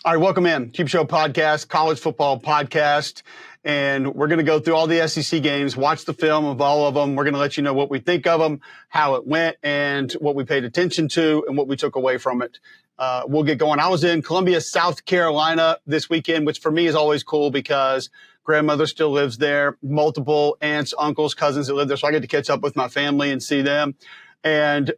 All right, welcome in. Cheap Show Podcast, college football podcast. And we're going to go through all the SEC games, watch the film of all of them. We're going to let you know what we think of them, how it went, and what we paid attention to and what we took away from it. We'll get going. I was in Columbia, South Carolina this weekend, which for me is always cool because grandmother still lives there, multiple aunts, uncles, cousins that live there. So I get to catch up with my family and see them. And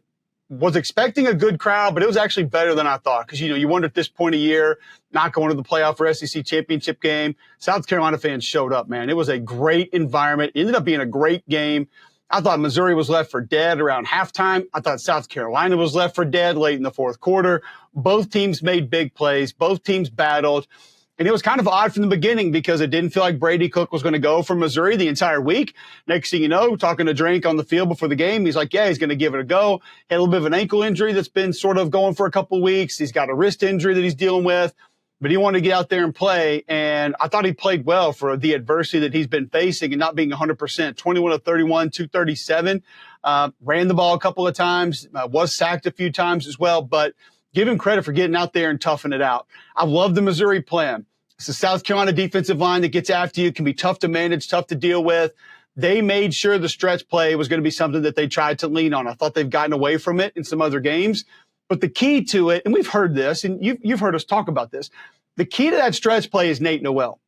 was expecting a good crowd, but it was actually better than I thought. Because, you wonder at this point of year, not going to the playoff or SEC championship game, South Carolina fans showed up, man. It was a great environment. It ended up being a great game. I thought Missouri was left for dead around halftime. I thought South Carolina was left for dead late in the fourth quarter. Both teams made big plays. Both teams battled. And it was kind of odd from the beginning because it didn't feel like Brady Cook was going to go for Missouri the entire week. Next thing you know, talking to Drink on the field before the game, he's like, yeah, he's going to give it a go. Had a little bit of an ankle injury that's been sort of going for a couple of weeks. He's got a wrist injury that he's dealing with, but he wanted to get out there and play. And I thought he played well for the adversity that he's been facing and not being 100%. 21 of 31, 237. Ran the ball a couple of times, was sacked a few times as well, but give him credit for getting out there and toughing it out. I love the Missouri plan. It's the South Carolina defensive line that gets after you, can be tough to manage, tough to deal with. They made sure the stretch play was going to be something that they tried to lean on. I thought they've gotten away from it in some other games. But the key to it, and we've heard this, and you've heard us talk about this, the key to that stretch play is Nate Noel.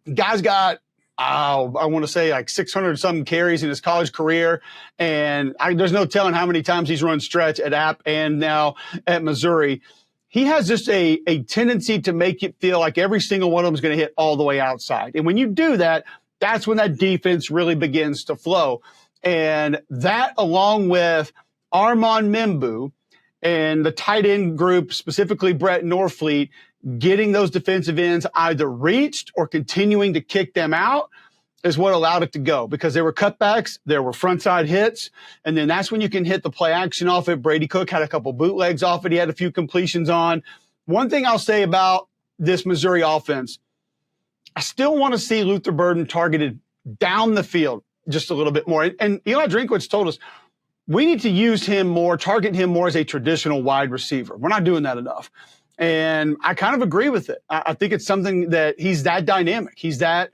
The guy's got, I want to say like 600-something carries in his college career, and there's no telling how many times he's run stretch at App and now at Missouri. He has just a tendency to make it feel like every single one of them is going to hit all the way outside. And when you do that, that's when that defense really begins to flow. And that, along with Armand Membu and the tight end group, specifically Brett Norfleet, getting those defensive ends either reached or continuing to kick them out, is what allowed it to go, because there were cutbacks, there were frontside hits, and then that's when you can hit the play action off it. Brady Cook had a couple bootlegs off it. He had a few completions on. One thing I'll say about this Missouri offense, I still want to see Luther Burden targeted down the field just a little bit more. And Eli Drinkwitz told us we need to use him more, target him more as a traditional wide receiver. We're not doing that enough. And I kind of agree with it. I think it's something that he's that dynamic. He's that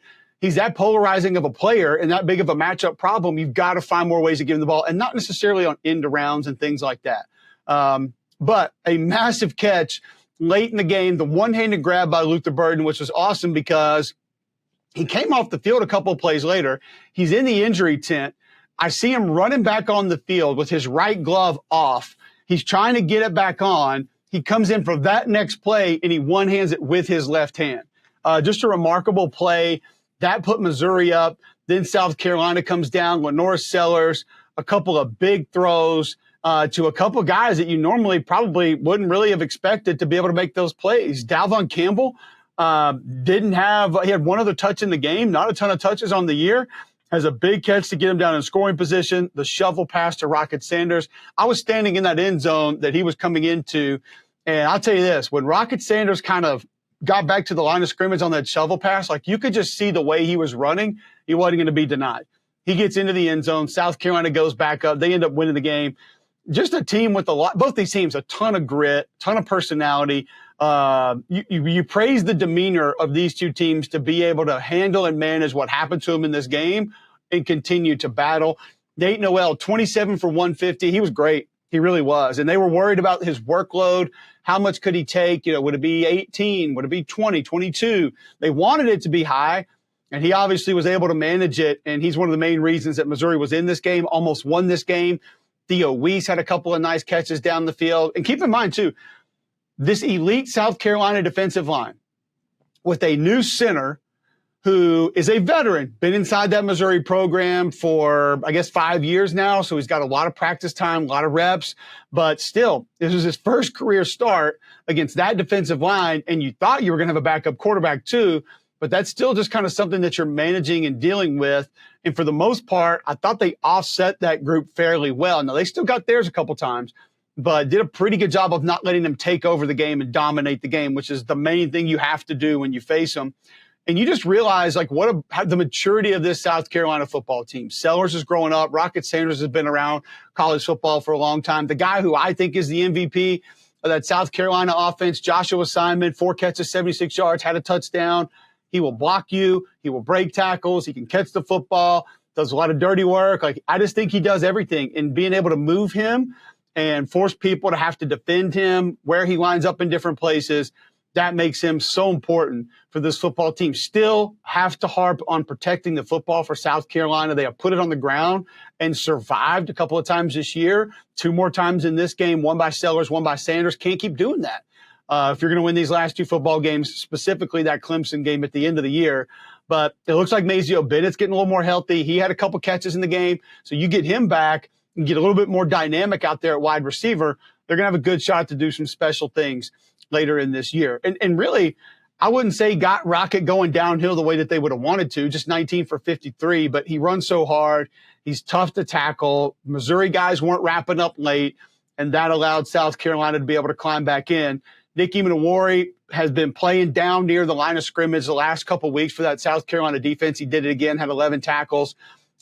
polarizing of a player and that big of a matchup problem. You've got to find more ways to give him the ball, and not necessarily on end arounds and things like that. But a massive catch late in the game, the one-handed grab by Luther Burden, which was awesome because he came off the field a couple of plays later. He's in the injury tent. I see him running back on the field with his right glove off. He's trying to get it back on. He comes in for that next play, and he one-hands it with his left hand. Just a remarkable play. That put Missouri up. Then South Carolina comes down. Lenore Sellers, a couple of big throws to a couple of guys that you normally probably wouldn't really have expected to be able to make those plays. Dalvon Campbell he had one other touch in the game, not a ton of touches on the year. Has a big catch to get him down in scoring position. The shovel pass to Rocket Sanders. I was standing in that end zone that he was coming into, and I'll tell you this, when Rocket Sanders kind of got back to the line of scrimmage on that shovel pass, like you could just see the way he was running, he wasn't going to be denied. He gets into the end zone. South Carolina goes back up. They end up winning the game. Just a team with both these teams, a ton of grit, ton of personality. You praise the demeanor of these two teams to be able to handle and manage what happened to them in this game and continue to battle. Nate Noel, 27 for 150. He was great. He really was. And they were worried about his workload. How much could he take? Would it be 18? Would it be 20, 22? They wanted it to be high, and he obviously was able to manage it. And he's one of the main reasons that Missouri was in this game, almost won this game. Theo Weiss had a couple of nice catches down the field. And keep in mind, too, this elite South Carolina defensive line with a new center who is a veteran, been inside that Missouri program for, 5 years now. So he's got a lot of practice time, a lot of reps, but still, this was his first career start against that defensive line. And you thought you were going to have a backup quarterback too, but that's still just kind of something that you're managing and dealing with. And for the most part, I thought they offset that group fairly well. Now they still got theirs a couple times, but did a pretty good job of not letting them take over the game and dominate the game, which is the main thing you have to do when you face them. And you just realize the maturity of this South Carolina football team. Sellers is growing up. Rocket Sanders has been around college football for a long time. The guy who I think is the MVP of that South Carolina offense. Joshua Simon, 4 catches, 76 yards, had a touchdown. He will block you. He will break tackles. He can catch the football, does a lot of dirty work. Like, I just think he does everything. And being able to move him and force people to have to defend him where he lines up in different places, that makes him so important for this football team. Still have to harp on protecting the football for South Carolina. They have put it on the ground and survived a couple of times this year, 2 more times in this game, 1 by Sellers, 1 by Sanders. Can't keep doing that. If you're going to win these last 2 football games, specifically that Clemson game at the end of the year. But it looks like Mazeo Bennett's getting a little more healthy. He had a couple catches in the game. So you get him back and get a little bit more dynamic out there at wide receiver. They're going to have a good shot to do some special things later in this year. And really, I wouldn't say got Rocket going downhill the way that they would have wanted to, just 19 for 53, but he runs so hard. He's tough to tackle. Missouri guys weren't wrapping up late, and that allowed South Carolina to be able to climb back in. Nick Emanawari has been playing down near the line of scrimmage the last couple of weeks for that South Carolina defense. He did it again, had 11 tackles.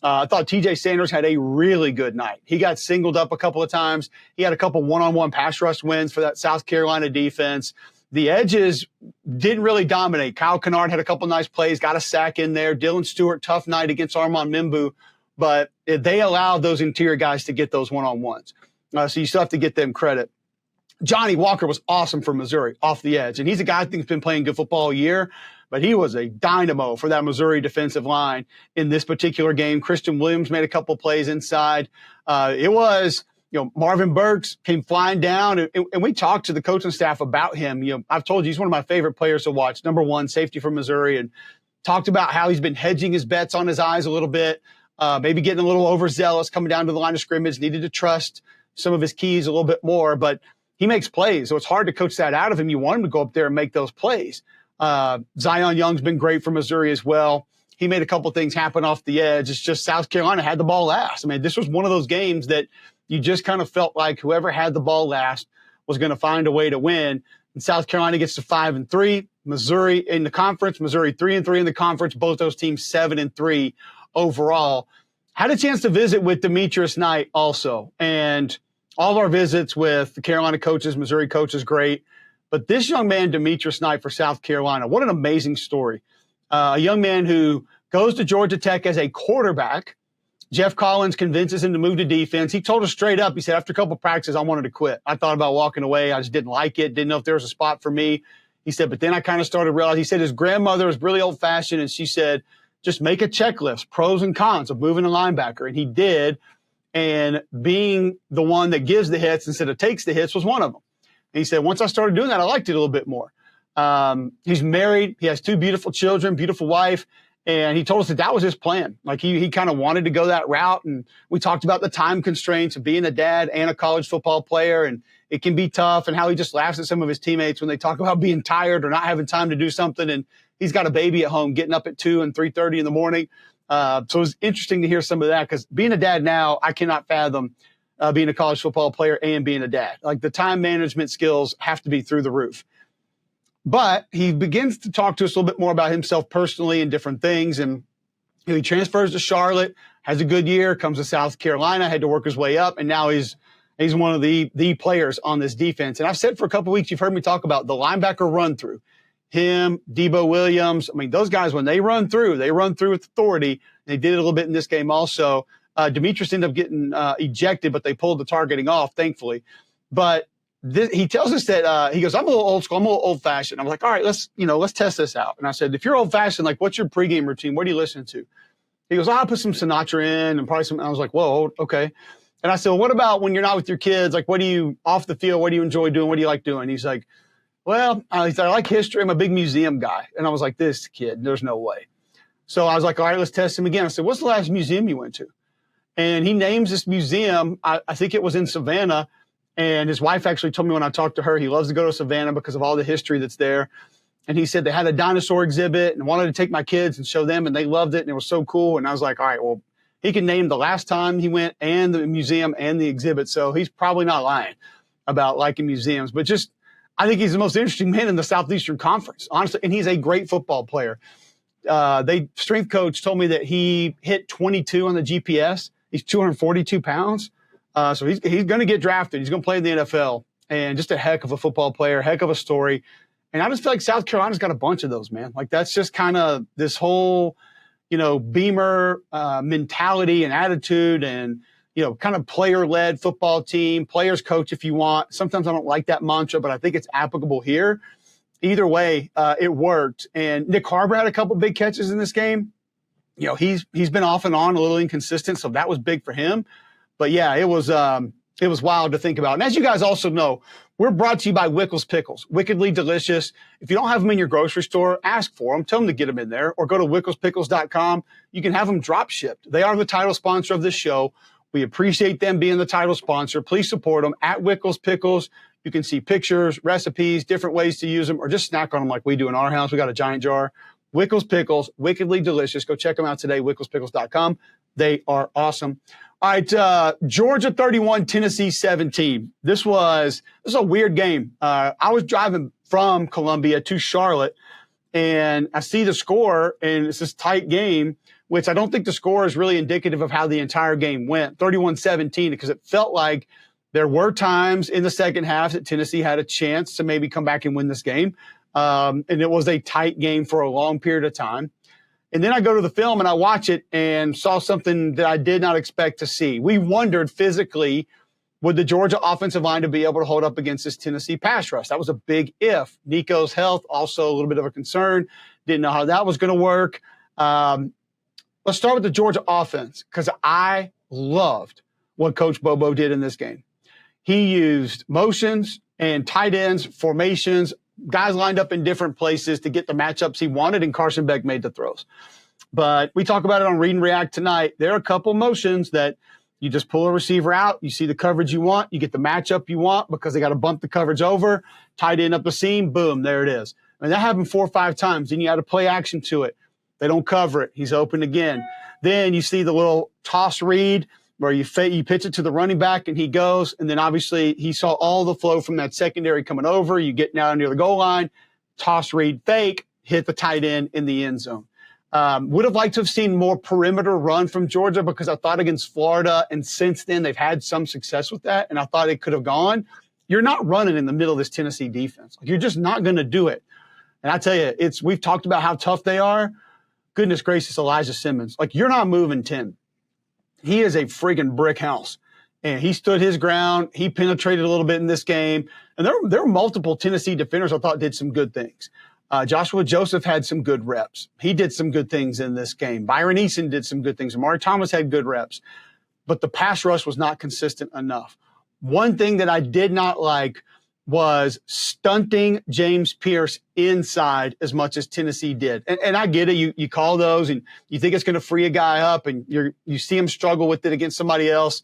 I thought TJ Sanders had a really good night. He got singled up a couple of times. He had a couple one-on-one pass rush wins for that South Carolina defense. The edges didn't really dominate. Kyle Kennard had a couple nice plays, got a sack in there. Dylan Stewart, tough night against Armand Mimbu. But they allowed those interior guys to get those one-on-ones. So you still have to get them credit. Johnny Walker was awesome for Missouri off the edge. And he's a guy I think has been playing good football all year. But he was a dynamo for that Missouri defensive line in this particular game. Christian Williams made a couple plays inside. It was, Marvin Burks came flying down, and we talked to the coaching staff about him. I've told you he's one of my favorite players to watch. Number 1, safety from Missouri, and talked about how he's been hedging his bets on his eyes a little bit, maybe getting a little overzealous coming down to the line of scrimmage, needed to trust some of his keys a little bit more, but he makes plays, so it's hard to coach that out of him. You want him to go up there and make those plays. Zion Young's been great for Missouri as well. He made a couple things happen off the edge. It's just South Carolina had the ball last. I mean, this was one of those games that you just kind of felt like whoever had the ball last was going to find a way to win. And South Carolina gets to 5-3. Missouri in the conference, Missouri 3-3 in the conference. Both those teams 7-3 overall. Had a chance to visit with Demetrius Knight also. And all of our visits with the Carolina coaches, Missouri coaches, great. But this young man, Demetrius Knight for South Carolina, what an amazing story. A young man who goes to Georgia Tech as a quarterback. Jeff Collins convinces him to move to defense. He told us straight up, he said, after a couple of practices, I wanted to quit. I thought about walking away. I just didn't like it. Didn't know if there was a spot for me. He said, but then I kind of started realizing, he said his grandmother was really old fashioned. And she said, just make a checklist, pros and cons of moving a linebacker. And he did. And being the one that gives the hits instead of takes the hits was one of them. And he said, once I started doing that, I liked it a little bit more. He's married. He has 2 beautiful children, beautiful wife. And he told us that was his plan. Like he kind of wanted to go that route. And we talked about the time constraints of being a dad and a college football player. And it can be tough, and how he just laughs at some of his teammates when they talk about being tired or not having time to do something. And he's got a baby at home, getting up at 2 and 3:30 in the morning. So it was interesting to hear some of that, because being a dad now, I cannot fathom being a college football player and being a dad. Like, the time management skills have to be through the roof. But he begins to talk to us a little bit more about himself personally and different things. And he transfers to Charlotte, has a good year, comes to South Carolina, had to work his way up, and now he's one of the players on this defense. And I've said for a couple of weeks, you've heard me talk about the linebacker run through. Him, Debo Williams. I mean, those guys, when they run through with authority. They did it a little bit in this game also. Demetrius ended up getting ejected, but they pulled the targeting off, thankfully. But he tells us that he goes, I'm a little old school, I'm a little old fashioned. I'm like, all right, let's test this out. And I said, if you're old fashioned, like, what's your pregame routine? What do you listen to? He goes, I'll put some Sinatra in and probably some. I was like, whoa, okay. And I said, well, what about when you're not with your kids? Like, what do you off the field? What do you enjoy doing? What do you like doing? He's like, well, he said, I like history. I'm a big museum guy. And I was like, this kid, there's no way. So I was like, all right, let's test him again. I said, what's the last museum you went to? And he names this museum. I think it was in Savannah. And his wife actually told me when I talked to her, he loves to go to Savannah because of all the history that's there. And he said they had a dinosaur exhibit and wanted to take my kids and show them, and they loved it, and it was so cool. And I was like, all right, well, he can name the last time he went and the museum and the exhibit. So he's probably not lying about liking museums. But just, I think he's the most interesting man in the Southeastern Conference, honestly. And he's a great football player. Strength coach told me that he hit 22 on the GPS. He's 242 pounds. So he's going to get drafted. He's going to play in the NFL. and just a heck of a football player, heck of a story. And I just feel like South Carolina's got a bunch of those, man. Like that's just kind of this whole, Beamer mentality and attitude and, kind of player-led football team, players coach if you want. Sometimes I don't like that mantra, but I think it's applicable here. Either way, it worked. And Nick Harbor had a couple big catches in this game. He's been off and on, a little inconsistent, so that was big for him. But yeah, it was wild to think about. And as you guys also know, we're brought to you by Wickles Pickles. Wickedly delicious. If you don't have them in your grocery store, ask for them. Tell them to get them in there or go to wickelspickles.com. You can have them drop shipped. They are the title sponsor of this show. We appreciate them being the title sponsor. Please support them at Wickles Pickles. You can see pictures, recipes, different ways to use them, or just snack on them like we do in our house. We got a giant jar. Wickles Pickles, wickedly delicious. Go check them out today, wickelspickles.com. They are awesome. All right, Georgia 31, Tennessee 17. This was a weird game. I was driving from Columbia to Charlotte, and I see the score, and it's this tight game, which I don't think the score is really indicative of how the entire game went, 31-17, because it felt like there were times in the second half that Tennessee had a chance to maybe come back and win this game. And it was a tight game for a long period of time. And then I go to the film and I watch it and saw something that I did not expect to see. We wondered physically, would the Georgia offensive line to be able to hold up against this Tennessee pass rush? That was a big if. Nico's health, also a little bit of a concern. Didn't know how that was going to work. Let's start with the Georgia offense, because I loved what Coach Bobo did in this game. He used motions and tight ends, formations, guys lined up in different places to get the matchups he wanted, and Carson Beck made the throws. But we talk about it on Read and React tonight. There are a couple motions that you just pull a receiver out, you see the coverage you want, you get the matchup you want because they got to bump the coverage over, tight end up the seam, boom, there it is. I mean, that happened 4 or 5 times. Then you had to play action to it. They don't cover it. He's open again. Then you see the little toss read where you pitch it to the running back and he goes. And then obviously he saw all the flow from that secondary coming over. You get down near the goal line, toss read fake, hit the tight end in the end zone. Would have liked to have seen more perimeter run from Georgia because I thought against Florida, and since then they've had some success with that, and I thought it could have gone. You're not running in the middle of this Tennessee defense. Like, you're just not going to do it. And I tell you, we've talked about how tough they are. Goodness gracious, Elijah Simmons. Like, you're not moving 10. He is a friggin' brick house. And he stood his ground. He penetrated a little bit in this game. And there were multiple Tennessee defenders I thought did some good things. Joshua Joseph had some good reps. He did some good things in this game. Byron Eason did some good things. Amari Thomas had good reps. But the pass rush was not consistent enough. One thing that I did not like was stunting James Pierce inside as much as Tennessee did. And I get it. You call those and you think it's going to free a guy up and you see him struggle with it against somebody else.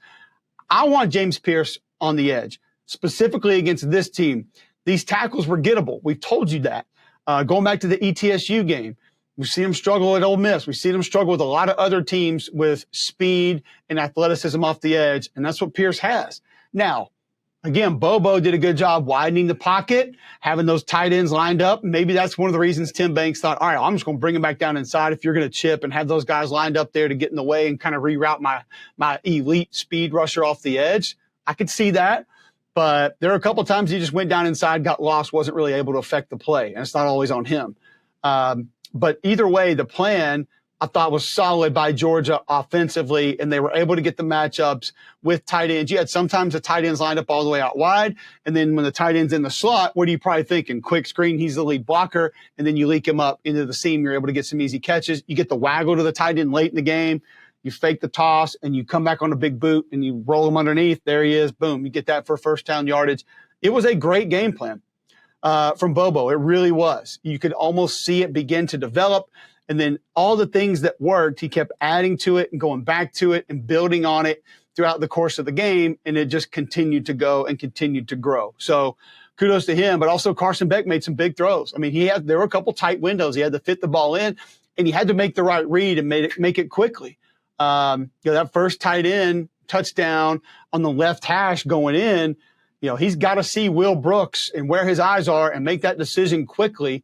I want James Pierce on the edge, specifically against this team. These tackles were gettable. We've told you that. Going back to the ETSU game, we've seen him struggle at Ole Miss. We've seen him struggle with a lot of other teams with speed and athleticism off the edge, and that's what Pierce has. Now, again, Bobo did a good job widening the pocket, having those tight ends lined up. Maybe that's one of the reasons Tim Banks thought, all right, I'm just going to bring him back down inside if you're going to chip and have those guys lined up there to get in the way and kind of reroute my elite speed rusher off the edge. I could see that. But there are a couple times he just went down inside, got lost, wasn't really able to affect the play. And it's not always on him. But either way, the plan I thought was solid by Georgia offensively, and they were able to get the matchups with tight ends. You had sometimes the tight ends lined up all the way out wide, and then when the tight end's in the slot, what are you probably thinking? Quick screen, he's the lead blocker, and then you leak him up into the seam. You're able to get some easy catches. You get the waggle to the tight end late in the game. You fake the toss, and you come back on a big boot, and you roll him underneath. There he is. Boom. You get that for first down yardage. It was a great game plan from Bobo. It really was. You could almost see it begin to develop. And then all the things that worked, he kept adding to it and going back to it and building on it throughout the course of the game. And it just continued to go and continued to grow. So kudos to him. But also Carson Beck made some big throws. I mean, there were a couple tight windows. He had to fit the ball in, and he had to make the right read and make it quickly. That first tight end touchdown on the left hash going in, he's got to see Will Brooks and where his eyes are and make that decision quickly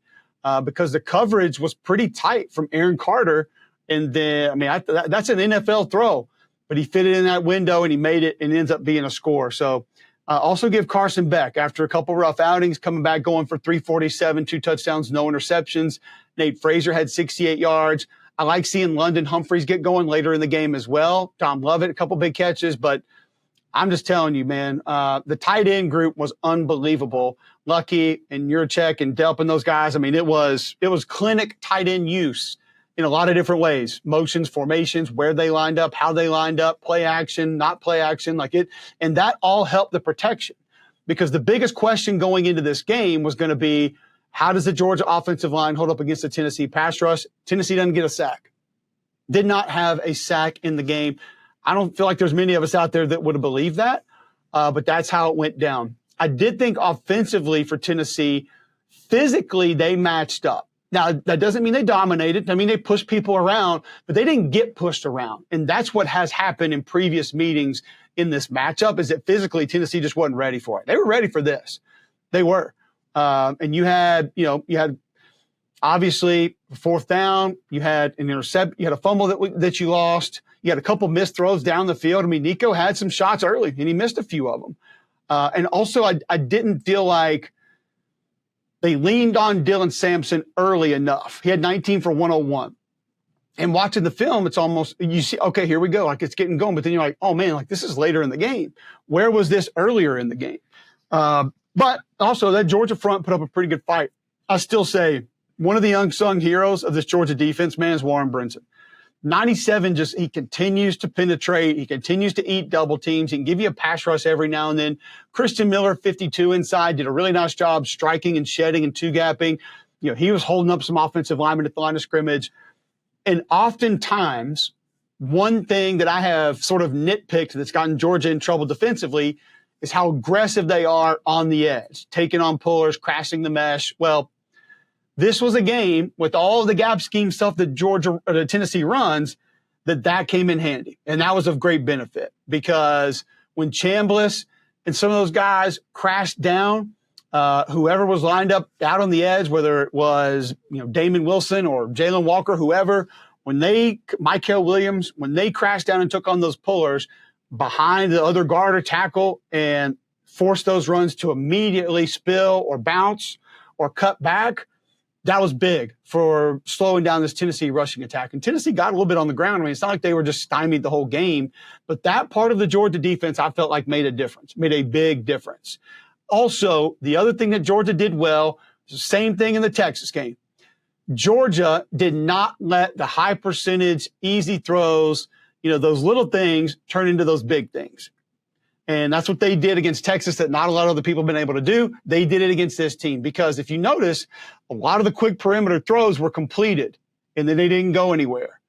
because the coverage was pretty tight from Aaron Carter. And then, that's an NFL throw, but he fit it in that window and he made it and ends up being a score. So Also give Carson Beck, after a couple rough outings, coming back going for 347, 2 touchdowns, no interceptions. Nate Frazier had 68 yards. I like seeing London Humphreys get going later in the game as well. Tom Lovett, a couple big catches, but I'm just telling you, man, the tight end group was unbelievable. Lucky and Yurchek and Delp and those guys. I mean, it was clinic tight end use in a lot of different ways. Motions, formations, where they lined up, how they lined up, play action, not play action, and that all helped the protection. Because the biggest question going into this game was going to be, how does the Georgia offensive line hold up against the Tennessee pass rush? Tennessee doesn't get a sack. Did not have a sack in the game. I don't feel like there's many of us out there that would have believed that, but that's how it went down. I did think offensively for Tennessee, physically they matched up. Now, that doesn't mean they dominated. I mean, they pushed people around, but they didn't get pushed around. And that's what has happened in previous meetings in this matchup, is that physically Tennessee just wasn't ready for it. They were ready for this. They were. And you had obviously fourth down, you had an intercept, you had a fumble that you lost. You had a couple missed throws down the field. I mean, Nico had some shots early, and he missed a few of them. And also, I didn't feel like they leaned on Dylan Sampson early enough. He had 19 for 101. And watching the film, it's almost, you see, okay, here we go. Like, it's getting going. But then you're like, oh, man, like, this is later in the game. Where was this earlier in the game? But also, that Georgia front put up a pretty good fight. I still say one of the unsung heroes of this Georgia defense, man, is Warren Brinson. 97, he continues to penetrate. He continues to eat double teams. He can give you a pass rush every now and then. Christian Miller, 52 inside, did a really nice job striking and shedding and two-gapping. You know, he was holding up some offensive linemen at the line of scrimmage. And oftentimes, one thing that I have sort of nitpicked that's gotten Georgia in trouble defensively is how aggressive they are on the edge, taking on pullers, crashing the mesh. Well, this was a game with all of the gap scheme stuff that Tennessee runs, that came in handy. And that was of great benefit, because when Chambliss and some of those guys crashed down, whoever was lined up out on the edge, whether it was, Damon Wilson or Jalen Walker, whoever, Mykel Williams, when they crashed down and took on those pullers behind the other guard or tackle and forced those runs to immediately spill or bounce or cut back, that was big for slowing down this Tennessee rushing attack. And Tennessee got a little bit on the ground. I mean, it's not like they were just stymied the whole game, but that part of the Georgia defense I felt like made a big difference. Also, the other thing that Georgia did well, the same thing in the Texas game. Georgia did not let the high percentage, easy throws, those little things turn into those big things. And that's what they did against Texas that not a lot of other people have been able to do. They did it against this team, because if you notice, a lot of the quick perimeter throws were completed and then they didn't go anywhere.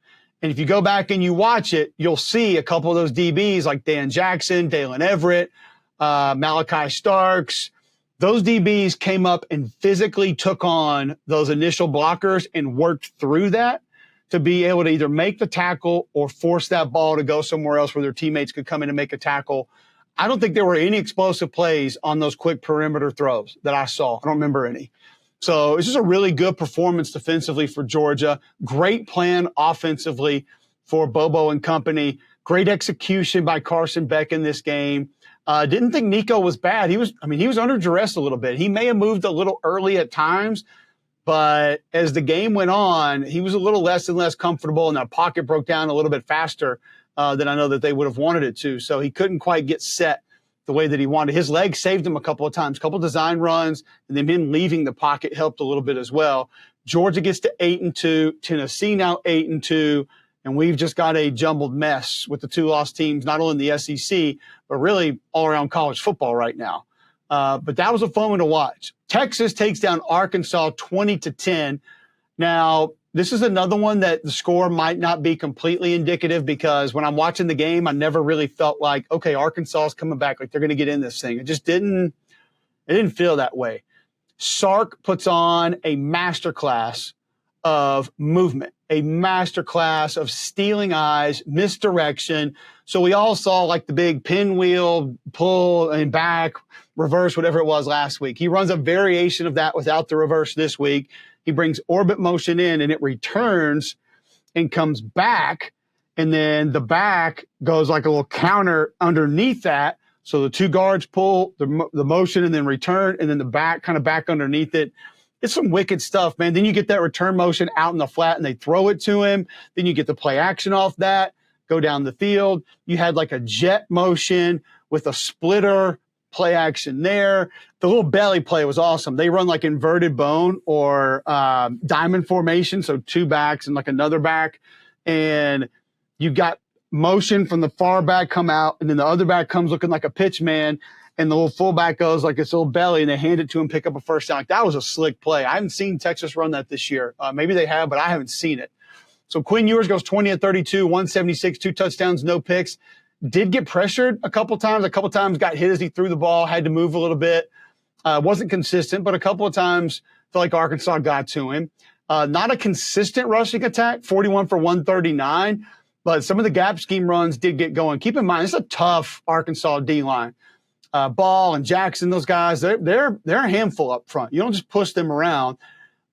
And if you go back and you watch it, you'll see a couple of those DBs like Dan Jackson, Dalen Everett, Malachi Starks. Those DBs came up and physically took on those initial blockers and worked through that to be able to either make the tackle or force that ball to go somewhere else where their teammates could come in and make a tackle. I don't think there were any explosive plays on those quick perimeter throws that I saw. I don't remember any. So it's just a really good performance defensively for Georgia. Great plan offensively for Bobo and company. Great execution by Carson Beck in this game. Didn't think Nico was bad. He was under duress a little bit. He may have moved a little early at times, but as the game went on, he was a little less and less comfortable, and that pocket broke down a little bit faster than I know that they would have wanted it to. So he couldn't quite get set the way that he wanted. His legs saved him a couple of times, a couple design runs, and then him leaving the pocket helped a little bit as well. Georgia gets to 8-2, Tennessee now 8-2, and we've just got a jumbled mess with the two lost teams, not only in the SEC, but really all around college football right now. But that was a fun one to watch. Texas takes down Arkansas 20-10. Now, this is another one that the score might not be completely indicative, because when I'm watching the game, I never really felt like, okay, Arkansas is coming back, like they're going to get in this thing. It didn't feel that way. Sark puts on a masterclass of movement, a masterclass of stealing eyes, misdirection. So we all saw like the big pinwheel, pull and back, reverse, whatever it was last week. He runs a variation of that without the reverse this week. He brings orbit motion in and it returns and comes back. And then the back goes like a little counter underneath that. So the two guards pull the motion and then return, and then the back kind of back underneath it. It's some wicked stuff, man. Then you get that return motion out in the flat and they throw it to him. Then you get the play action off that, go down the field. You had like a jet motion with a splitter play action there. The little belly play was awesome. They run like inverted bone or diamond formation, so two backs and like another back. And you got motion from the far back come out, and then the other back comes looking like a pitch man, and the little fullback goes like this little belly, and they hand it to him, pick up a first down. Like, that was a slick play. I haven't seen Texas run that this year. Maybe they have, but I haven't seen it. So Quinn Ewers goes 20 of 32, 176, 2 touchdowns, no picks. Did get pressured a couple times, got hit as he threw the ball, had to move a little bit. Wasn't consistent, but a couple of times felt like Arkansas got to him. Not a consistent rushing attack, 41 for 139, but some of the gap scheme runs did get going. Keep in mind, this is a tough Arkansas D-line. Ball and Jackson, those guys, they're a handful up front. You don't just push them around.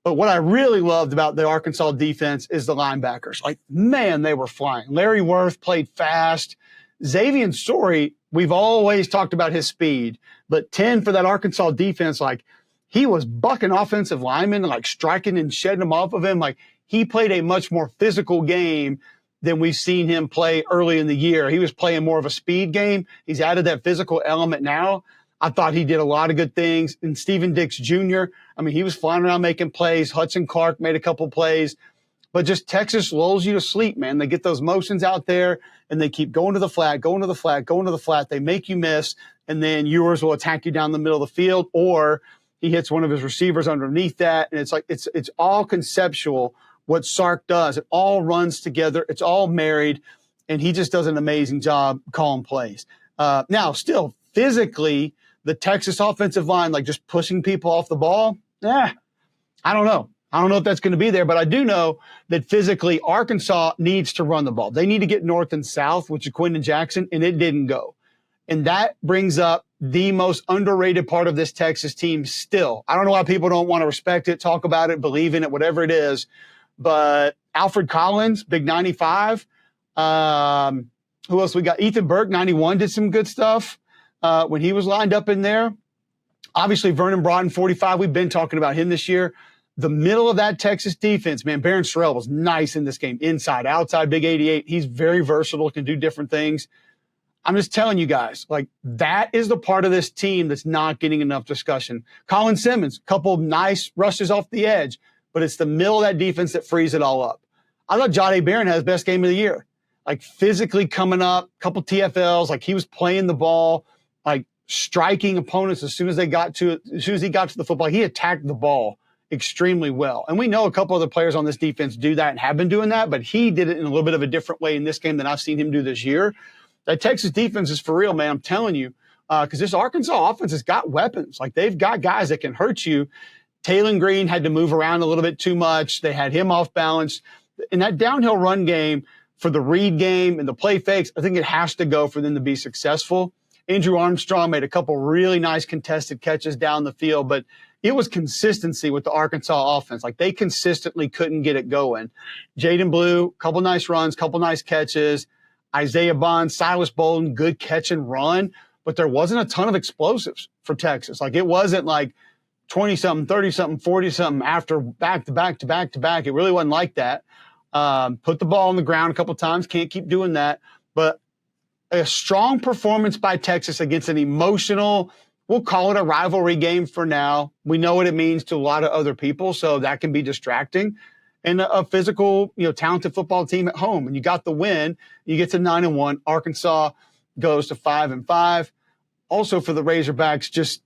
But what I really loved about the Arkansas defense is the linebackers. Like, man, they were flying. Larry Worth played fast. Xavier Story, we've always talked about his speed, but 10 for that Arkansas defense, like, he was bucking offensive linemen, like striking and shedding them off of him. Like, he played a much more physical game than we've seen him play early in the year. He was playing more of a speed game. He's added that physical element now. I thought he did a lot of good things. And Steven Dix Jr., I mean, he was flying around making plays. Hudson Clark made a couple plays. But just Texas lulls you to sleep, man. They get those motions out there, and they keep going to the flat, going to the flat, going to the flat. They make you miss, and then Ewers will attack you down the middle of the field, or he hits one of his receivers underneath that. And it's like it's all conceptual what Sark does. It all runs together. It's all married, and he just does an amazing job calling plays. Now, still, physically, the Texas offensive line, like just pushing people off the ball, I don't know. I don't know if that's going to be there, but I do know that physically Arkansas needs to run the ball. They need to get north and south, which is Quinton Jackson, and it didn't go. And that brings up the most underrated part of this Texas team still. I don't know why people don't want to respect it, talk about it, believe in it, whatever it is. But Alfred Collins, big 95. Who else we got? Ethan Burke, 91, did some good stuff when he was lined up in there. Obviously, Vernon Broughton, 45. We've been talking about him this year. The middle of that Texas defense, man, Barron Sorrell was nice in this game. Inside, outside, big 88. He's very versatile, can do different things. I'm just telling you guys, like, that is the part of this team that's not getting enough discussion. Colin Simmons, couple of nice rushes off the edge, but it's the middle of that defense that frees it all up. I thought Jahdae Barron had his best game of the year. Like, physically coming up, couple TFLs, like he was playing the ball, like striking opponents as soon as he got to the football. He attacked the ball extremely well. And we know a couple other players on this defense do that and have been doing that, but he did it in a little bit of a different way in this game than I've seen him do this year. That Texas defense is for real, man. I'm telling you, because this Arkansas offense has got weapons. Like, they've got guys that can hurt you. Taylon Green had to move around a little bit too much. They had him off balance. In that downhill run game, for the read game and the play fakes, I think it has to go for them to be successful. Andrew Armstrong made a couple really nice contested catches down the field, but it was consistency with the Arkansas offense. Like, they consistently couldn't get it going. Jaden Blue, couple nice runs, couple nice catches. Isaiah Bond, Silas Bolden, good catch and run, but there wasn't a ton of explosives for Texas. Like, it wasn't like 20-something, 30-something, 40-something after back to back to back to back. It really wasn't like that. Put the ball on the ground a couple times, can't keep doing that. But a strong performance by Texas against an emotional, we'll call it a rivalry game for now. We know what it means to a lot of other people, so that can be distracting. And a physical, talented football team at home. And you got the win. You get to 9-1. Arkansas goes to 5-5. Also for the Razorbacks, just,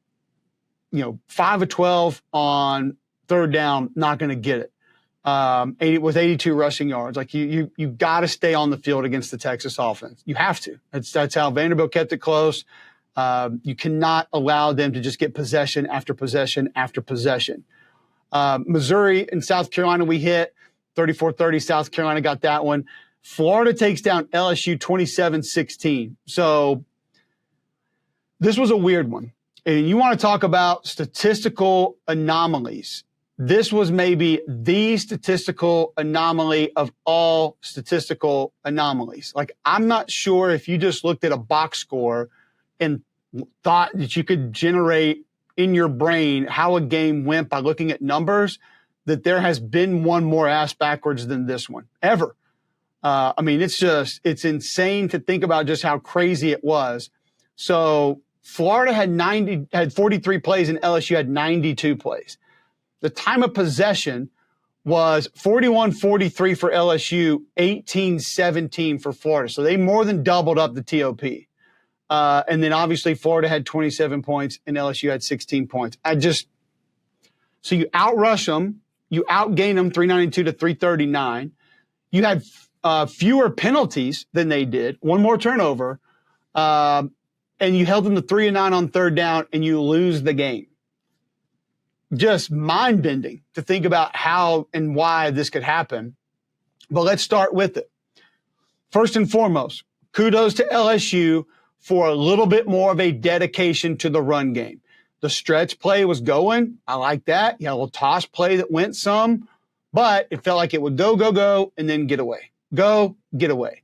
5 of 12 on third down, not going to get it. With 82 rushing yards. Like, you got to stay on the field against the Texas offense. You have to. That's how Vanderbilt kept it close. You cannot allow them to just get possession after possession after possession. Missouri and South Carolina, we hit 34-30. South Carolina got that one. Florida takes down LSU 27-16. So this was a weird one. And you want to talk about statistical anomalies. This was maybe the statistical anomaly of all statistical anomalies. Like, I'm not sure if you just looked at a box score and thought that you could generate in your brain how a game went by looking at numbers, that there has been one more ass backwards than this one ever. I mean, it's insane to think about just how crazy it was. So Florida had 43 plays and LSU had 92 plays. The time of possession was 41-43 for LSU, 18-17 for Florida. So they more than doubled up the TOP. And then obviously Florida had 27 points and LSU had 16 points. So you outrush them, you outgain them 392 to 339. You had fewer penalties than they did, one more turnover, and you held them to 3-9 on third down, and you lose the game. Just mind-bending to think about how and why this could happen. But let's start with it. First and foremost, kudos to LSU for a little bit more of a dedication to the run game. The stretch play was going. I like that. You had a little toss play that went some, but it felt like it would go, and then get away. Go, get away.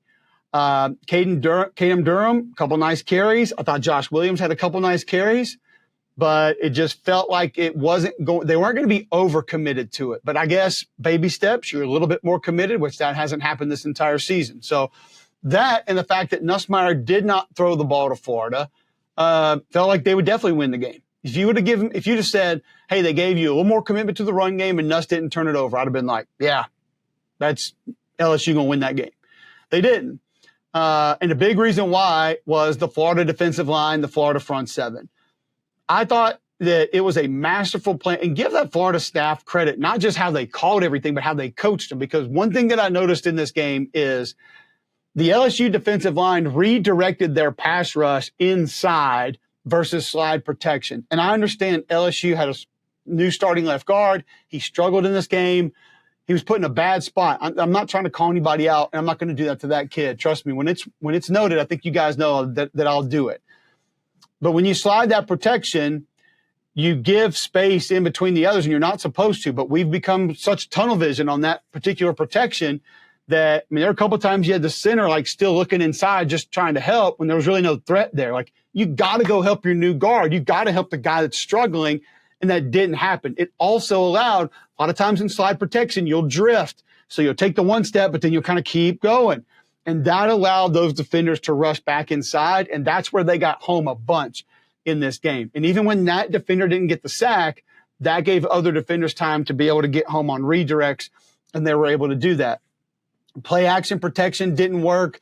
Caden Durham, a couple nice carries. I thought Josh Williams had a couple nice carries, but it just felt like it wasn't going. They weren't going to be overcommitted to it. But I guess baby steps, you're a little bit more committed, which that hasn't happened this entire season. So that and the fact that Nussmeier did not throw the ball to Florida felt like they would definitely win the game. If you just said, hey, they gave you a little more commitment to the run game and Nuss didn't turn it over, I'd have been like, yeah, that's LSU going to win that game. They didn't. And the big reason why was the Florida defensive line, the Florida front seven. I thought that it was a masterful plan, and give that Florida staff credit, not just how they called everything, but how they coached them. Because one thing that I noticed in this game is the LSU defensive line redirected their pass rush inside versus slide protection. And I understand LSU had a new starting left guard. He struggled in this game. He was put in a bad spot. I'm not trying to call anybody out, and I'm not going to do that to that kid. Trust me, when it's noted, I think you guys know that I'll do it. But when you slide that protection, you give space in between the others, and you're not supposed to. But we've become such tunnel vision on that particular protection that, I mean, there were a couple of times you had the center like still looking inside, just trying to help when there was really no threat there. Like, you got to go help your new guard. You got to help the guy that's struggling, and that didn't happen. It also allowed, a lot of times in slide protection, you'll drift. So you'll take the one step, but then you'll kind of keep going. And that allowed those defenders to rush back inside, and that's where they got home a bunch in this game. And even when that defender didn't get the sack, that gave other defenders time to be able to get home on redirects, and they were able to do that. Play action protection didn't work.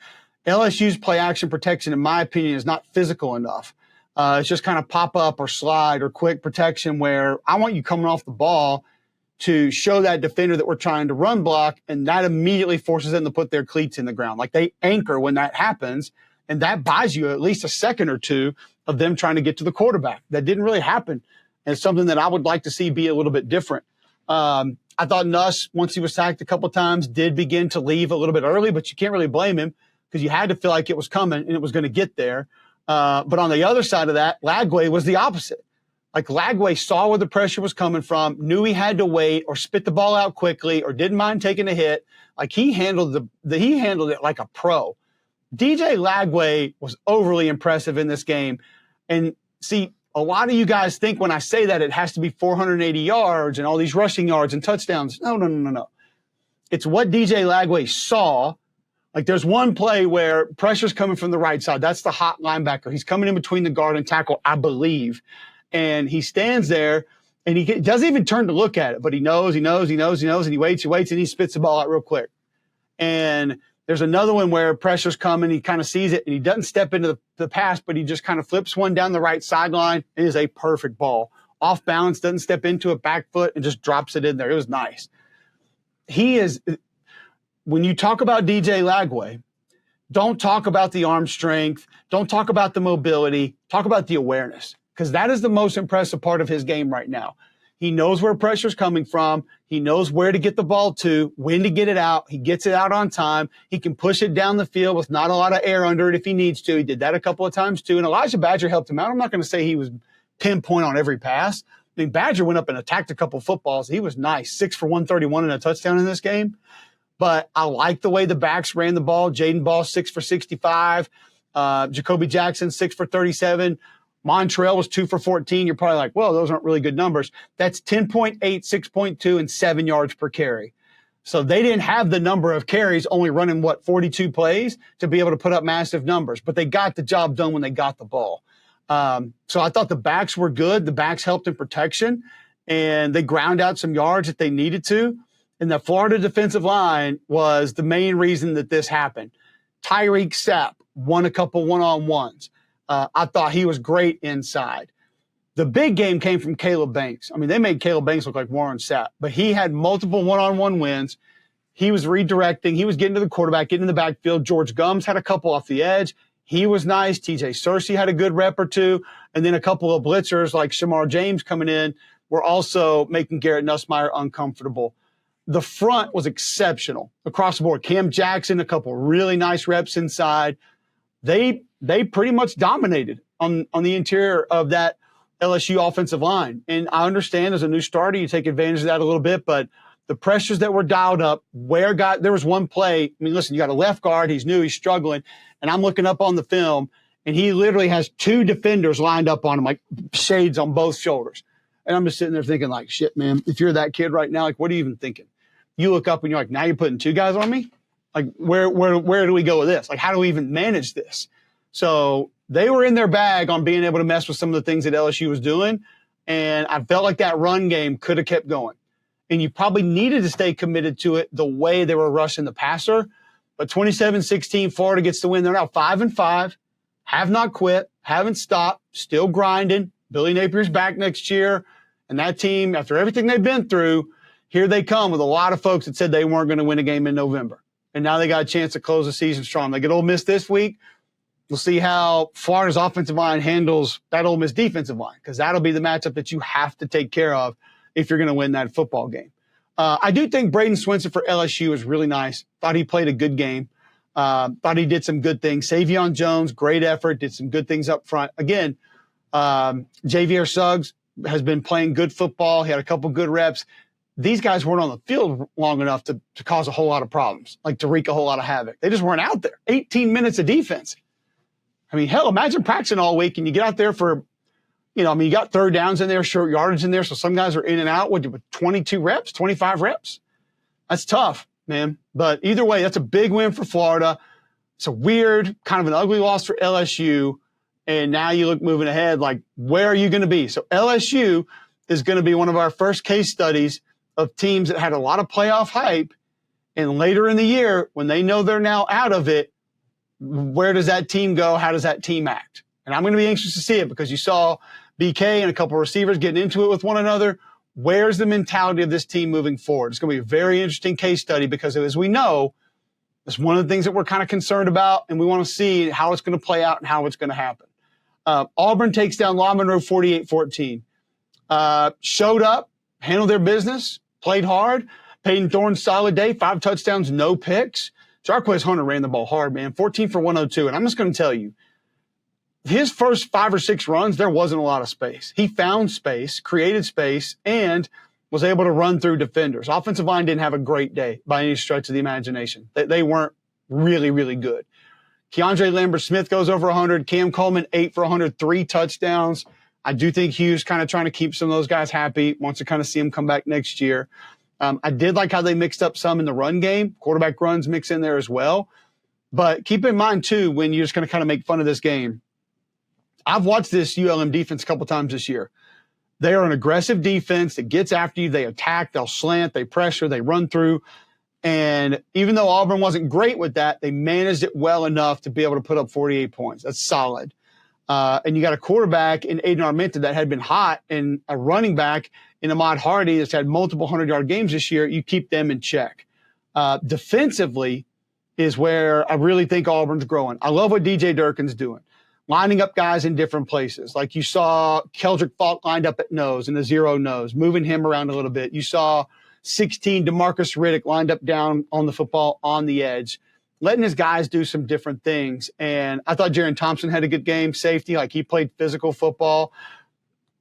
LSU's play action protection, in my opinion, is not physical enough. It's just kind of pop up or slide or quick protection where I want you coming off the ball to show that defender that we're trying to run block, and that immediately forces them to put their cleats in the ground. Like, they anchor when that happens, and that buys you at least a second or two of them trying to get to the quarterback. That didn't really happen, and it's something that I would like to see be a little bit different. I thought Nuss, once he was sacked a couple times, did begin to leave a little bit early, but you can't really blame him because you had to feel like it was coming and it was going to get there. But on the other side of that, Lagway was the opposite. Like, Lagway saw where the pressure was coming from, knew he had to wait or spit the ball out quickly or didn't mind taking a hit. Like, he handled it like a pro. DJ Lagway was overly impressive in this game. And see, a lot of you guys think when I say that it has to be 480 yards and all these rushing yards and touchdowns. No. It's what DJ Lagway saw. Like, there's one play where pressure's coming from the right side. That's the hot linebacker. He's coming in between the guard and tackle, I believe. And he stands there, and he doesn't even turn to look at it, but he knows, and he waits, and he spits the ball out real quick. And there's another one where pressure's coming, he kind of sees it, and he doesn't step into the pass, but he just kind of flips one down the right sideline. It is a perfect ball. Off balance, doesn't step into it, back foot, and just drops it in there. It was nice. When you talk about DJ Lagway, don't talk about the arm strength, don't talk about the mobility, talk about the awareness. Because that is the most impressive part of his game right now. He knows where pressure's coming from. He knows where to get the ball to, when to get it out. He gets it out on time. He can push it down the field with not a lot of air under it if he needs to. He did that a couple of times too. And Elijah Badger helped him out. I'm not going to say he was pinpoint on every pass. I mean, Badger went up and attacked a couple of footballs. He was nice. 6 for 131 and a touchdown in this game. But I like the way the backs ran the ball. Jaden Ball, 6 for 65. Jacoby Jackson, 6 for 37. Montrell was 2 for 14. You're probably like, well, those aren't really good numbers. That's 10.8, 6.2, and 7 yards per carry. So they didn't have the number of carries, only running, 42 plays to be able to put up massive numbers. But they got the job done when they got the ball. So I thought the backs were good. The backs helped in protection, and they ground out some yards that they needed to. And the Florida defensive line was the main reason that this happened. Tyreek Sapp won a couple one-on-ones. I thought he was great inside. The big game came from Caleb Banks. I mean, they made Caleb Banks look like Warren Sapp, but he had multiple one-on-one wins. He was redirecting. He was getting to the quarterback, getting in the backfield. George Gums had a couple off the edge. He was nice. TJ Searcy had a good rep or two. And then a couple of blitzers like Shamar James coming in were also making Garrett Nussmeier uncomfortable. The front was exceptional across the board. Cam Jackson, a couple really nice reps inside. They pretty much dominated on the interior of that LSU offensive line. And I understand as a new starter, you take advantage of that a little bit, but the pressures that were dialed up, there was one play. I mean, listen, you got a left guard. He's new. He's struggling. And I'm looking up on the film, and he literally has 2 defenders lined up on him, like shades on both shoulders. And I'm just sitting there thinking, like, shit, man, if you're that kid right now, like, what are you even thinking? You look up and you're like, now you're putting 2 guys on me? Like, where do we go with this? Like, how do we even manage this? So they were in their bag on being able to mess with some of the things that LSU was doing. And I felt like that run game could have kept going. And you probably needed to stay committed to it the way they were rushing the passer. But 27-16, Florida gets the win. They're now 5-5, have not quit, haven't stopped, still grinding. Billy Napier's back next year. And that team, after everything they've been through, here they come with a lot of folks that said they weren't going to win a game in November. And now they got a chance to close the season strong. They get Ole Miss this week. We'll see how Florida's offensive line handles that Ole Miss defensive line, because that'll be the matchup that you have to take care of if you're going to win that football game. I do think Braden Swinson for LSU is really nice. Thought he played a good game. Thought he did some good things. Savion Jones, great effort, did some good things up front. Again, Javier Suggs has been playing good football. He had a couple good reps. These guys weren't on the field long enough to cause a whole lot of problems, like to wreak a whole lot of havoc. They just weren't out there. 18 minutes of defense. I mean, hell, imagine practicing all week and you get out there for, you got third downs in there, short yardage in there. So some guys are in and out with 22 reps, 25 reps. That's tough, man. But either way, that's a big win for Florida. It's a weird, kind of an ugly loss for LSU. And now you look moving ahead, like, where are you going to be? So LSU is going to be one of our first case studies of teams that had a lot of playoff hype. And later in the year, when they know they're now out of it, where does that team go? How does that team act? And I'm going to be anxious to see it, because you saw BK and a couple of receivers getting into it with one another. Where's the mentality of this team moving forward? It's going to be a very interesting case study, because as we know, it's one of the things that we're kind of concerned about, and we want to see how it's going to play out and how it's going to happen. Auburn takes down La-Monroe 48-14. Showed up, handled their business, played hard. Peyton Thorne, solid day, 5 touchdowns, no picks. Jarquez Hunter ran the ball hard, man, 14 for 102. And I'm just going to tell you, his first 5 or 6 runs, there wasn't a lot of space. He found space, created space, and was able to run through defenders. Offensive line didn't have a great day by any stretch of the imagination. They weren't really, really good. Keandre Lambert-Smith goes over 100. Cam Coleman, 8 for 100, 3 touchdowns. I do think Hughes kind of trying to keep some of those guys happy, wants to kind of see them come back next year. I did like how they mixed up some in the run game. Quarterback runs mix in there as well. But keep in mind, too, when you're just going to kind of make fun of this game, I've watched this ULM defense a couple times this year. They are an aggressive defense that gets after you. They attack, they'll slant, they pressure, they run through. And even though Auburn wasn't great with that, they managed it well enough to be able to put up 48 points. That's solid. And you got a quarterback in Aiden Armenta that had been hot, and a running back in Ahmad Hardy that's had multiple 100-yard games this year. You keep them in check. Defensively is where I really think Auburn's growing. I love what DJ Durkin's doing, lining up guys in different places. Like you saw Keldrick Falk lined up at nose in a 0 nose, moving him around a little bit. You saw 16 DeMarcus Riddick lined up down on the football on the edge, letting his guys do some different things. And I thought Jaron Thompson had a good game, safety, like he played physical football.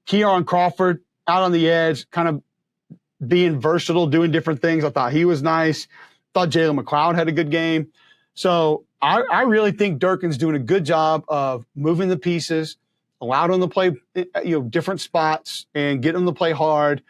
Keon Crawford out on the edge, kind of being versatile, doing different things. I thought he was nice. Thought Jalen McLeod had a good game. So I really think Durkin's doing a good job of moving the pieces, allowed them to play, different spots and get them to play hard.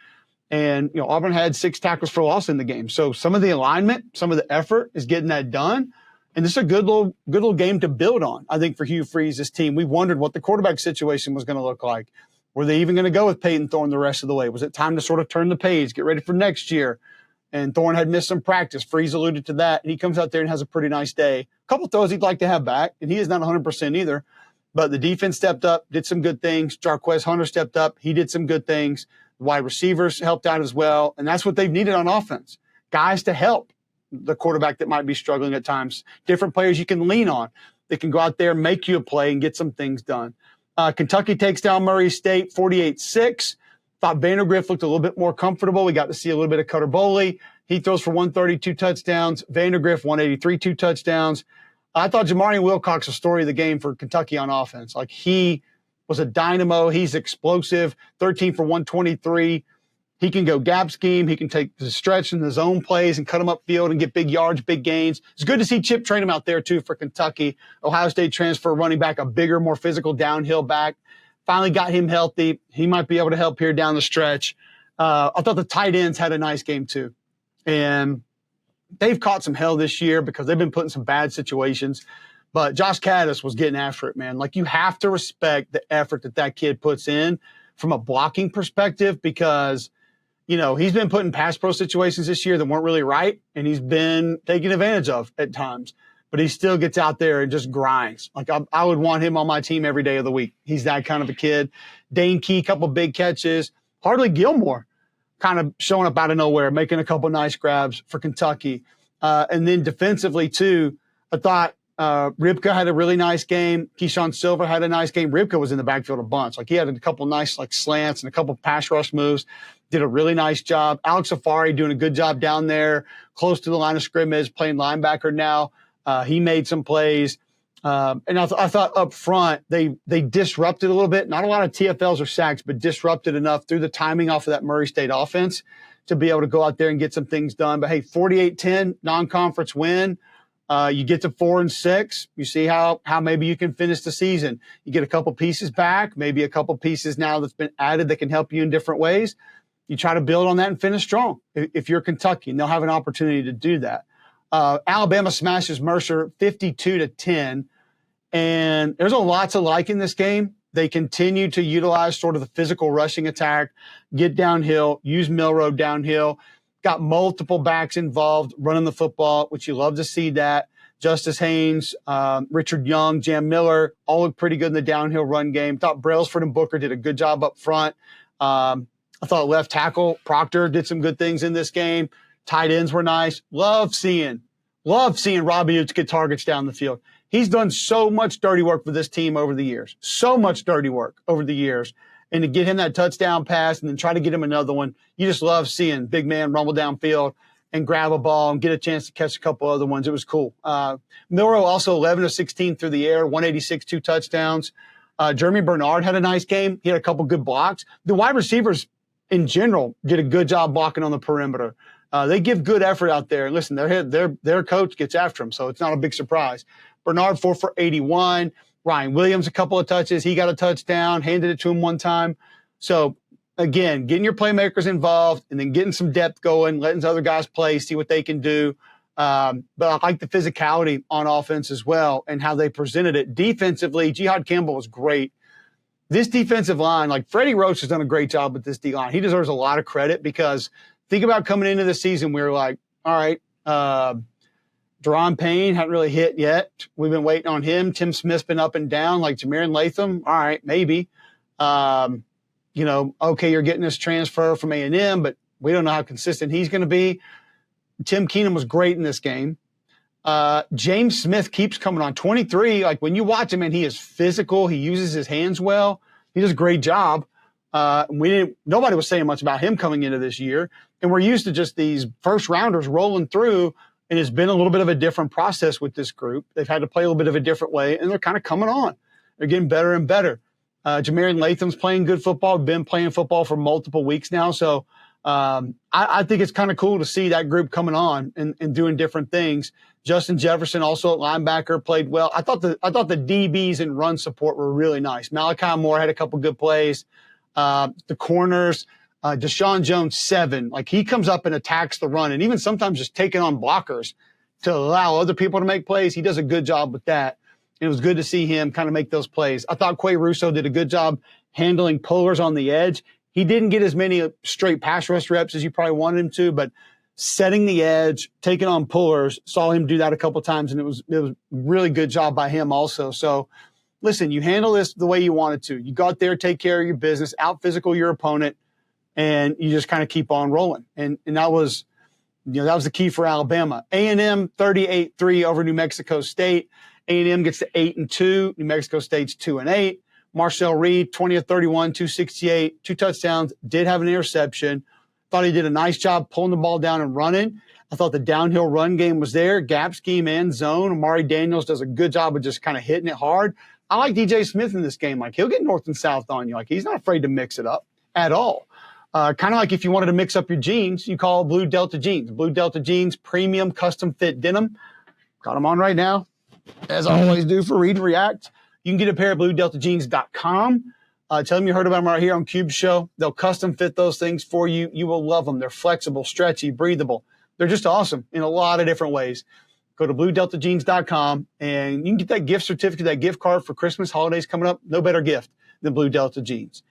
And, Auburn had 6 tackles for loss in the game. So some of the alignment, some of the effort is getting that done. And this is a good little game to build on, I think, for Hugh Freeze's team. We wondered what the quarterback situation was going to look like. Were they even going to go with Peyton Thorne the rest of the way? Was it time to sort of turn the page, get ready for next year? And Thorne had missed some practice. Freeze alluded to that. And he comes out there and has a pretty nice day. A couple throws he'd like to have back, and he is not 100% either. But the defense stepped up, did some good things. Jarquez Hunter stepped up. He did some good things. The wide receivers helped out as well. And that's what they've needed on offense. Guys to help the quarterback that might be struggling at times. Different players you can lean on. They can go out there, make you a play, and get some things done. Kentucky takes down Murray State 48-6. Thought Vandergrift looked a little bit more comfortable. We got to see a little bit of Cutter Boley. He throws for 132 touchdowns. Vandergrift 183, 2 touchdowns. I thought Jamarian Wilcox was the story of the game for Kentucky on offense. Like, he was a dynamo. He's explosive. 13 for 123. He can go gap scheme. He can take the stretch and the zone plays and cut them upfield and get big yards, big gains. It's good to see Chip train him out there, too, for Kentucky. Ohio State transfer running back, a bigger, more physical downhill back. Finally got him healthy. He might be able to help here down the stretch. I thought the tight ends had a nice game, too. And they've caught some hell this year because they've been put in some bad situations. But Josh Caddis was getting after it, man. Like, you have to respect the effort that kid puts in from a blocking perspective because – he's been put in pass pro situations this year that weren't really right, and he's been taken advantage of at times. But he still gets out there and just grinds. Like, I would want him on my team every day of the week. He's that kind of a kid. Dane Key, couple big catches. Hartley Gilmore kind of showing up out of nowhere, making a couple nice grabs for Kentucky. And then defensively, too, I thought Ribka had a really nice game. Keyshawn Silver had a nice game. Ribka was in the backfield a bunch. Like, he had a couple nice slants and a couple pass rush moves. Did a really nice job. Alex Safari doing a good job down there, close to the line of scrimmage, playing linebacker now. He made some plays. And I thought up front, they disrupted a little bit. Not a lot of TFLs or sacks, but disrupted enough through the timing off of that Murray State offense to be able to go out there and get some things done. But, hey, 48-10, non-conference win. You get to 4-6. You see how maybe you can finish the season. You get a couple pieces back, maybe a couple pieces now that's been added that can help you in different ways. You try to build on that and finish strong. If you're Kentucky, and they'll have an opportunity to do that. Alabama smashes Mercer 52-10. And there's a lot to like in this game. They continue to utilize sort of the physical rushing attack, get downhill, use Milroe downhill. Got multiple backs involved running the football, which you love to see that. Justice Haynes, Richard Young, Jam Miller, all look pretty good in the downhill run game. Thought Brailsford and Booker did a good job up front. I thought left tackle Proctor did some good things in this game. Tight ends were nice. Love seeing Robbie Utes get targets down the field. He's done so much dirty work for this team over the years. So much dirty work over the years. And to get him that touchdown pass and then try to get him another one, you just love seeing big man rumble downfield and grab a ball and get a chance to catch a couple other ones. It was cool. Milroe also 11 of 16 through the air, 186, 2 touchdowns. Jeremy Bernard had a nice game. He had a couple good blocks. The wide receivers in general did a good job blocking on the perimeter. They give good effort out there. And listen, their coach gets after them, so it's not a big surprise. Bernard 4 for 81. Ryan Williams, a couple of touches. He got a touchdown, handed it to him one time. So, again, getting your playmakers involved and then getting some depth going, letting other guys play, see what they can do. But I like the physicality on offense as well and how they presented it. Defensively, Jihad Campbell was great. This defensive line, like Freddie Roach has done a great job with this D-line. He deserves a lot of credit because think about coming into the season, we were like, all right, Deron Payne hadn't really hit yet. We've been waiting on him. Tim Smith's been up and down, like Jamarian Latham. All right, maybe. Okay, you're getting this transfer from A&M, but we don't know how consistent he's going to be. Tim Keenum was great in this game. James Smith keeps coming on. 23, like when you watch him, and he is physical. He uses his hands well. He does a great job. Nobody was saying much about him coming into this year. And we're used to just these first rounders rolling through. And it's been a little bit of a different process with this group. They've had to play a little bit of a different way, and they're kind of coming on. They're getting better and better. Jamarian Latham's playing good football, been playing football for multiple weeks now. So I think it's kind of cool to see that group coming on and doing different things. Justin Jefferson, also at linebacker, played well. I thought the DBs and run support were really nice. Malachi Moore had a couple good plays. The corners, Deshaun Jones, 7. Like, he comes up and attacks the run, and even sometimes just taking on blockers to allow other people to make plays. He does a good job with that. And it was good to see him kind of make those plays. I thought Quay Russo did a good job handling pullers on the edge. He didn't get as many straight pass rush reps as you probably wanted him to, but setting the edge, taking on pullers, saw him do that a couple times, and it was a really good job by him also. So, listen, you handle this the way you wanted to. You go out there, take care of your business, out-physical your opponent, and you just kind of keep on rolling. And that was, that was the key for Alabama. A&M 38-3 over New Mexico State. A&M gets to 8-2. New Mexico State's 2-8. Marcel Reed, 20 of 31, 268, 2 touchdowns, did have an interception. Thought he did a nice job pulling the ball down and running. I thought the downhill run game was there. Gap scheme and zone. Amari Daniels does a good job of just kind of hitting it hard. I like DJ Smith in this game. Like, he'll get north and south on you. Like, he's not afraid to mix it up at all. Kind of like if you wanted to mix up your jeans, you call Blue Delta Jeans. Blue Delta Jeans, premium custom fit denim. Got them on right now, as I always do for Read and React. You can get a pair at BlueDeltaJeans.com. Tell them you heard about them right here on Cube's show. They'll custom fit those things for you. You will love them. They're flexible, stretchy, breathable. They're just awesome in a lot of different ways. Go to BlueDeltaJeans.com, and you can get that gift certificate, that gift card for Christmas, holidays coming up. No better gift than Blue Delta Jeans.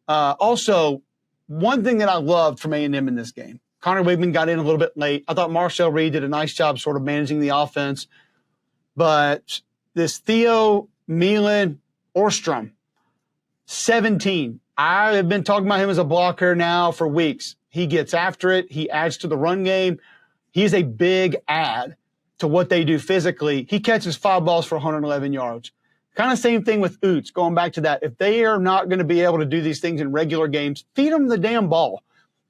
Also, one thing that I loved from A&M in this game, Connor Wigman got in a little bit late. I thought Marcel Reed did a nice job sort of managing the offense. But this Theo Milan Orstrom, 17. I have been talking about him as a blocker now for weeks. He gets after it. He adds to the run game. He's a big add to what they do physically. He catches 5 balls for 111 yards. Kind of same thing with Oots, going back to that. If they are not going to be able to do these things in regular games, feed them the damn ball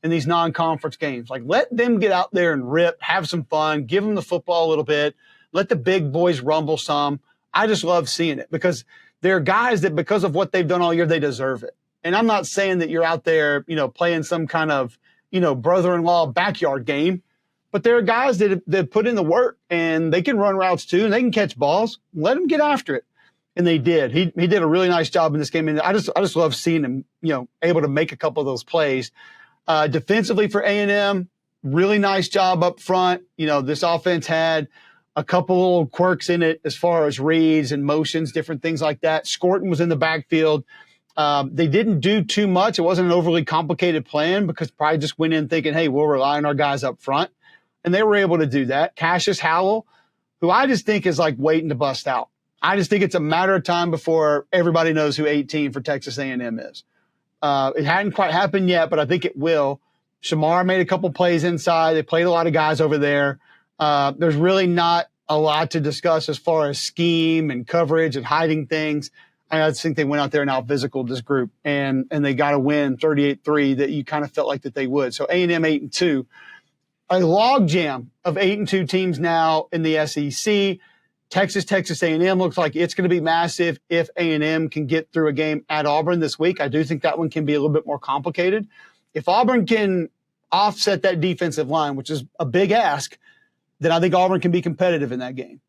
in these non-conference games. Like, let them get out there and rip, have some fun, give them the football a little bit, let the big boys rumble some. I just love seeing it because there are guys that, because of what they've done all year, they deserve it. And I'm not saying that you're out there, playing some kind of, brother-in-law backyard game, but there are guys that put in the work, and they can run routes too, and they can catch balls. Let them get after it. And they did. He did a really nice job in this game. And I just love seeing him, able to make a couple of those plays. Defensively for A&M, really nice job up front. This offense had a couple little quirks in it as far as reads and motions, different things like that. Scorton was in the backfield. They didn't do too much. It wasn't an overly complicated plan because probably just went in thinking, hey, we'll rely on our guys up front. And they were able to do that. Cassius Howell, who I just think is like waiting to bust out. I just think it's a matter of time before everybody knows who 18 for Texas A&M is. It hadn't quite happened yet, but I think it will. Shamar made a couple plays inside. They played a lot of guys over there. There's really not a lot to discuss as far as scheme and coverage and hiding things. I just think they went out there and out-physicaled this group, and they got a win 38-3 that you kind of felt like that they would. So A&M 8-2. A logjam of 8-2 teams now in the SEC. Texas A&M looks like it's going to be massive if A&M can get through a game at Auburn this week. I do think that one can be a little bit more complicated. If Auburn can offset that defensive line, which is a big ask, then I think Auburn can be competitive in that game.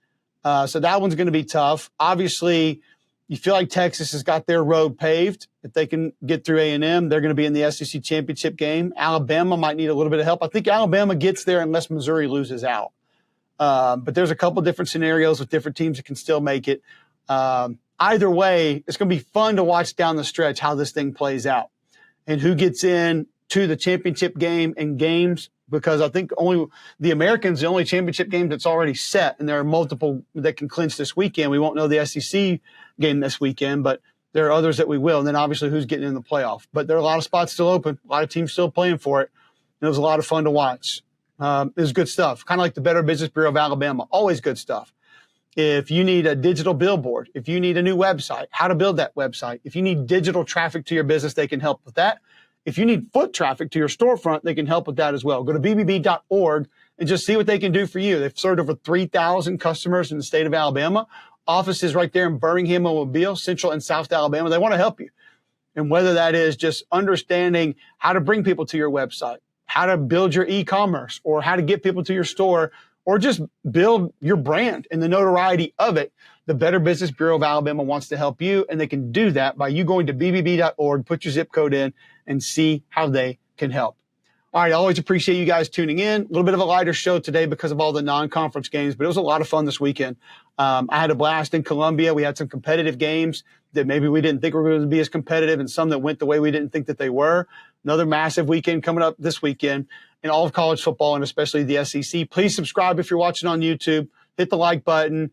So that one's going to be tough. Obviously, you feel like Texas has got their road paved. If they can get through A&M, they're going to be in the SEC championship game. Alabama might need a little bit of help. I think Alabama gets there unless Missouri loses out. But there's a couple different scenarios with different teams that can still make it. Either way, it's going to be fun to watch down the stretch how this thing plays out and who gets in to the championship game and games, because I think only the Americans, the only championship game that's already set, and there are multiple that can clinch this weekend. We won't know the SEC game this weekend, but there are others that we will. And then obviously who's getting in the playoff. But there are a lot of spots still open, a lot of teams still playing for it. And it was a lot of fun to watch. It was good stuff, kind of like the Better Business Bureau of Alabama, always good stuff. If you need a digital billboard, if you need a new website, how to build that website, if you need digital traffic to your business, they can help with that. If you need foot traffic to your storefront, they can help with that as well. Go to bbb.org and just see what they can do for you. They've served over 3,000 customers in the state of Alabama. Offices right there in Birmingham, Mobile, Central and South Alabama. They want to help you. And whether that is just understanding how to bring people to your website, how to build your e-commerce or how to get people to your store or just build your brand and the notoriety of it, the Better Business Bureau of Alabama wants to help you, and they can do that by you going to bbb.org, put your zip code in, and see how they can help. All right, I always appreciate you guys tuning in. A little bit of a lighter show today because of all the non-conference games, but it was a lot of fun this weekend. I had a blast in Columbia. We had some competitive games that maybe we didn't think were going to be as competitive and some that went the way we didn't think that they were. Another massive weekend coming up this weekend in all of college football and especially the SEC. Please subscribe if you're watching on YouTube. Hit the like button.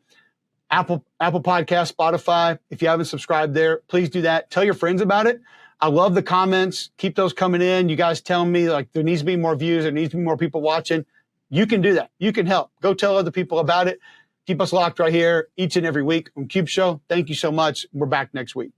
Apple Podcast, Spotify. If you haven't subscribed there, please do that. Tell your friends about it. I love the comments. Keep those coming in. You guys tell me like there needs to be more views. There needs to be more people watching. You can do that. You can help. Go tell other people about it. Keep us locked right here each and every week on Cube Show. Thank you so much. We're back next week.